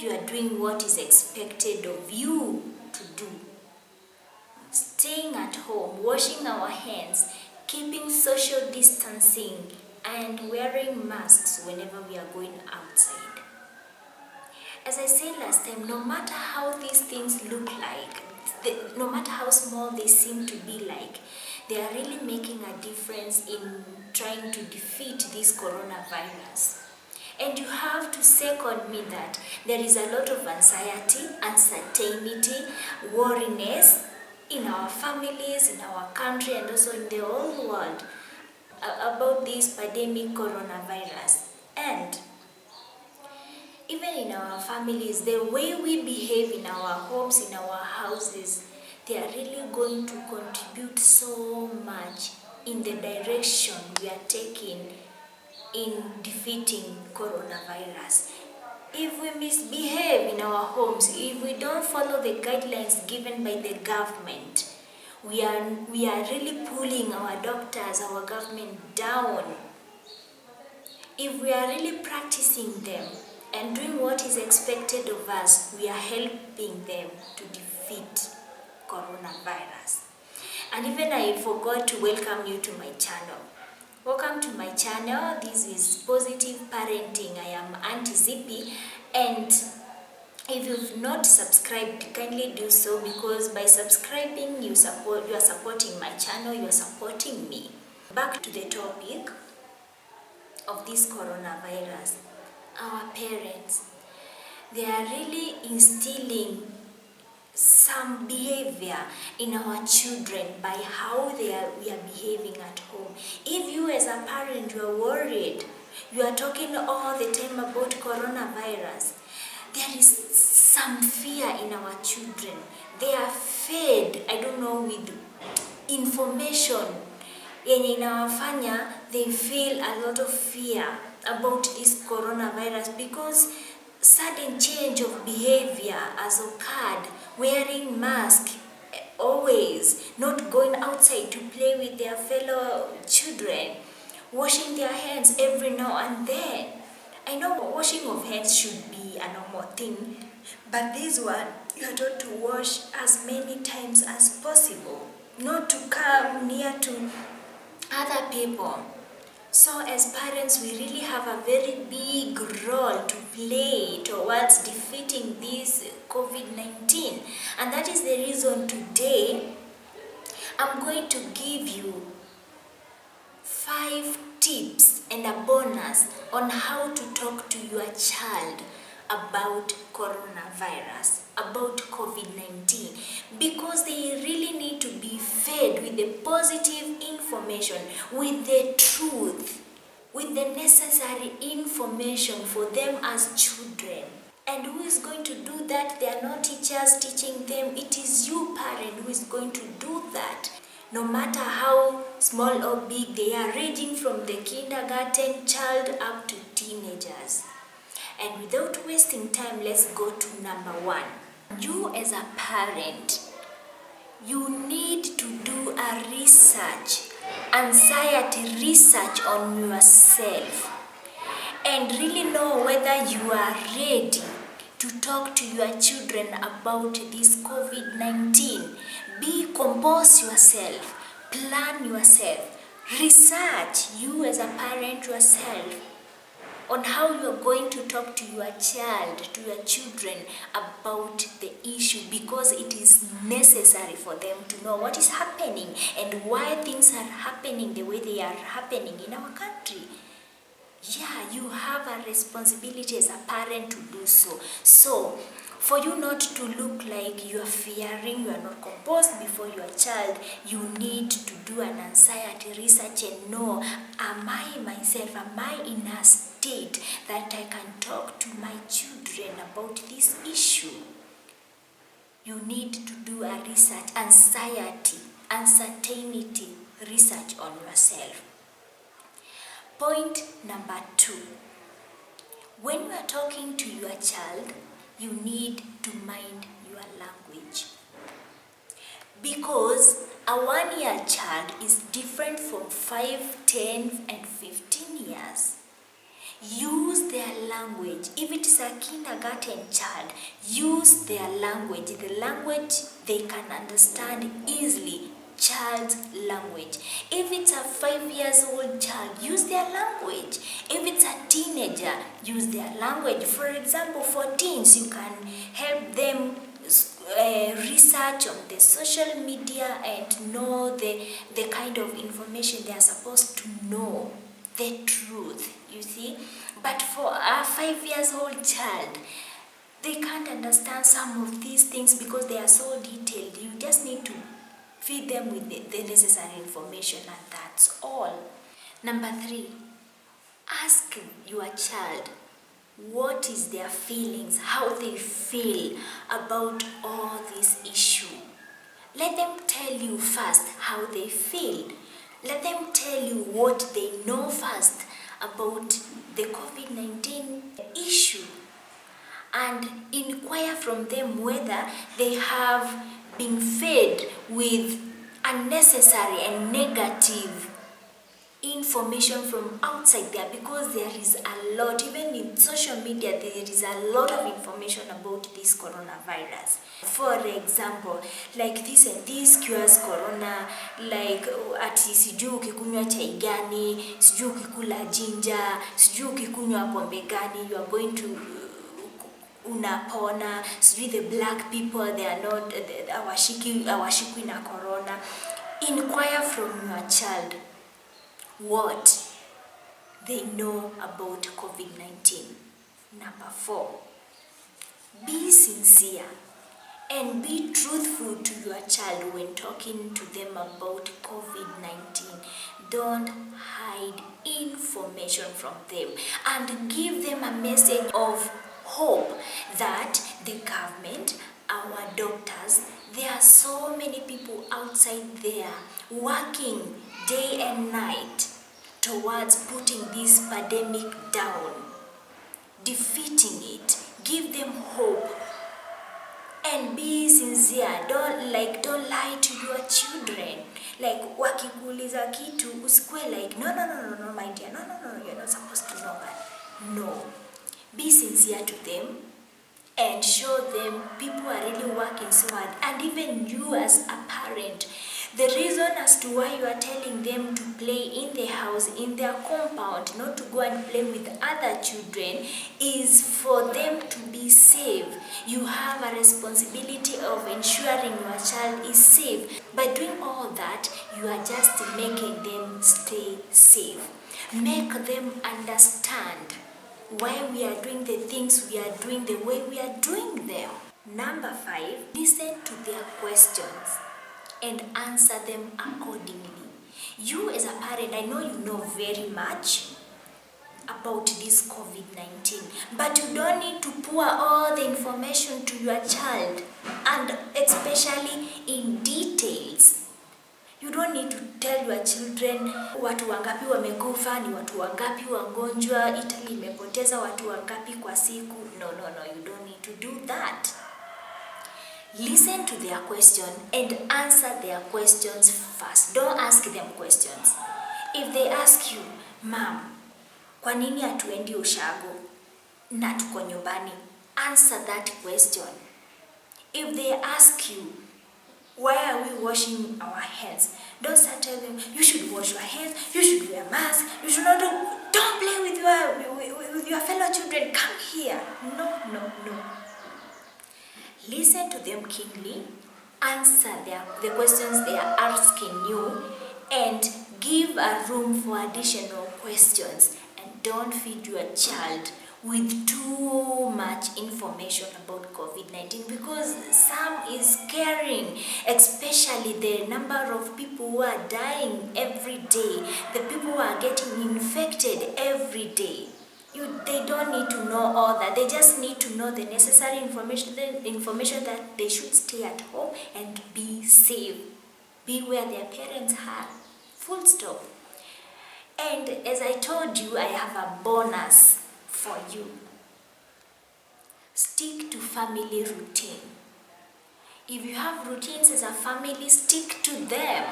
you are doing what is expected of you to do. Staying at home, washing our hands, keeping social distancing, and wearing masks whenever we are going outside. As I said last time, no matter how these things look like, no matter how small they seem to be like, they are really making a difference in trying to defeat this coronavirus. And you have to second me that there is a lot of anxiety, uncertainty, worriness in our families, in our country, and also in the whole world about this pandemic coronavirus. And even in our families, the way we behave in our homes, in our houses, they are really going to contribute so much in the direction we are taking in defeating coronavirus. If we misbehave in our homes, if we don't follow the guidelines given by the government, we are really pulling our doctors, our government down. If we are really practicing them and doing what is expected of us, we are helping them to defeat coronavirus. And even I forgot to welcome you to my channel. Welcome to my channel. This is Positive Parenting. I am Auntie Zippy, and if you've not subscribed, kindly do so, because by subscribing you are supporting my channel, you are supporting me. Back to the topic of this coronavirus. Our parents, they are really instilling some behavior in our children by how we are behaving at home. If you as a parent, you are worried, you are talking all the time about coronavirus, there is some fear in our children. They are fed, with information yenye inawafanya they feel a lot of fear about this coronavirus, because sudden change of behavior has occurred. Wearing mask always, not going outside to play with their fellow children, washing their hands every now and then. I know washing of hands should be a normal thing, but this one, you are told to wash as many times as possible, not to come near to other people. So as parents, we really have a very big role to play towards defeating this COVID-19. And that is the reason today I'm going to give you 5 tips and a bonus on how to talk to your child about coronavirus, about COVID-19, because they really need to be fed with the positive information, with the truth, with the necessary information for them as children. And who is going to do that? They are not teachers teaching them. It is you, parent, who is going to do that. No matter how small or big they are, ranging from the kindergarten child up to teenagers. And without wasting time, let's go to number 1. You as a parent, you need to do a research, anxiety research on yourself, and really know whether you are ready to talk to your children about this COVID-19. Compose yourself, plan yourself, research you as a parent yourself on how you are going to talk to your child, to your children about the issue, because it is necessary for them to know what is happening and why things are happening the way they are happening in our country. Yeah, you have a responsibility as a parent to do so. So, for you not to look like you are fearing, you are not composed before your child, you need to do an anxiety research and know, am I in a state that I can talk to my children about this issue? You need to do a research, anxiety, uncertainty research on yourself. Point number 2. When you are talking to your child, you need to mind your language. Because a 1-year child is different from 5, 10, and 15 years. Use their language. If it is a kindergarten child, use their language, the language they can understand easily, child's language. If it's a 5 years old child, use their language. If it's a teenager, use their language. For example, for teens, you can help them research on the social media and know the kind of information they are supposed to know, the truth, you see. But for a 5 years old child, they can't understand some of these things because they are so detailed. You just need to feed them with the necessary information, and that's all. Number 3, ask your child what is their feelings, how they feel about all this issue. Let them tell you first how they feel. Let them tell you what they know first about the COVID-19 issue, and inquire from them whether they have been fed with unnecessary and negative information from outside there, because there is a lot, even in social media, there is a lot of information about this coronavirus. For example, like this and this cures corona, like ati sijui ukikunywa chai gani, sijui ukikula ginger, sijui ukikunywa pombe gani, you are going to unapona, sijui the black people, they are not awashikwi na corona. Inquire from your child what they know about COVID-19. Number 4, be sincere and be truthful to your child when talking to them about COVID-19. Don't hide information from them, and give them a message of hope that the government, our doctors, there are so many people outside there working day and night towards putting this pandemic down, defeating it. Give them hope and be sincere. Don't lie to your children. Like wakikuuliza kitu usikue like no my dear, no, you're not supposed to know that. No, be sincere to them and show them people are really working so hard. And even you as a parent, the reason as to why you are telling them to play in the house, in their compound, not to go and play with other children, is for them to be safe. You have a responsibility of ensuring your child is safe. By doing all that, you are just making them stay safe. Make them understand why we are doing the things we are doing the way we are doing them. Number 5, listen to their questions and answer them accordingly. You as a parent, I know you know very much about this COVID-19, but you don't need to pour all the information to your child, and especially in details. You don't need to tell your children watu wangapi wamekufa, ni watu wangapi wagonjwa, Italy imepoteza watu wangapi kwa siku. No, you don't need to do that. Listen to their question and answer their questions first. Don't ask them questions. If they ask you, Mom, kwa nini hatuendi ushago na tuko nyumbani? Answer that question. If they ask you, why are we washing our hands? Don't start telling them, you should wash your hands, you should wear a mask, you should not don't play with your fellow children, come here. No. Listen to them keenly, answer the questions they are asking you, and give a room for additional questions. And don't feed your child with too much information about COVID-19, because some is scaring, especially the number of people who are dying every day, the people who are getting infected every day. They don't need to know all that. They just need to know the necessary information, the information that they should stay at home and be safe. Be where their parents are. Full stop. And as I told you, I have a bonus for you. Stick to family routine. If you have routines as a family, stick to them.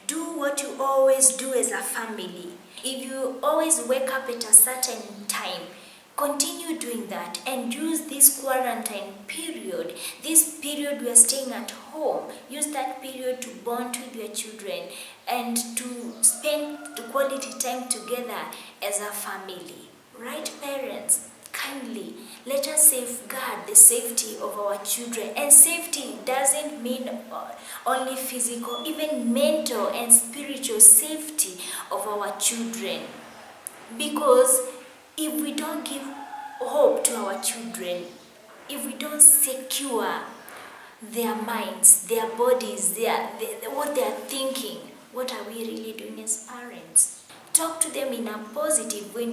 Do what you always do as a family. If you always wake up at a certain time, continue doing that and use this quarantine period, this period we are staying at home, use that period to bond with your children and to spend the quality time together as a family. Right, parents? Kindly let us safeguard the safety of our children. And safety doesn't mean only physical, even mental and spiritual safety of our children. Because if we don't give hope to our children, if we don't secure their minds, their bodies, what they are thinking, what are we really doing as parents? Talk to them in a positive way.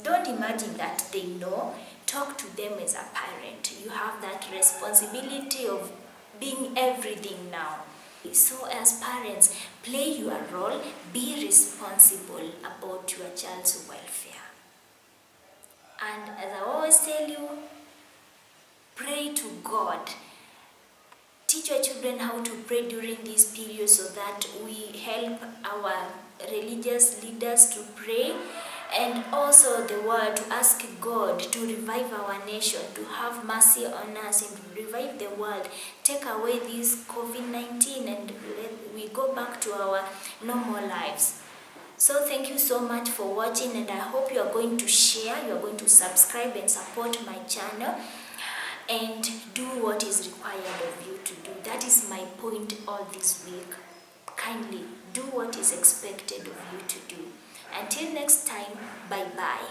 Don't imagine that they know. Talk to them as a parent. You have that responsibility of being everything now. So as parents, play your role, be responsible about your child's welfare. And as I always tell you, pray to God. Teach your children how to pray during this period so that we help our religious leaders to pray, and also the world, to ask God to revive our nation, to have mercy on us and revive the world, take away this COVID-19 and we go back to our normal lives. So thank you so much for watching, and I hope you are going to share, you are going to subscribe and support my channel and do what is required of you to do. That is my point all this week. Kindly do what is expected of you to do. Until next time, bye-bye.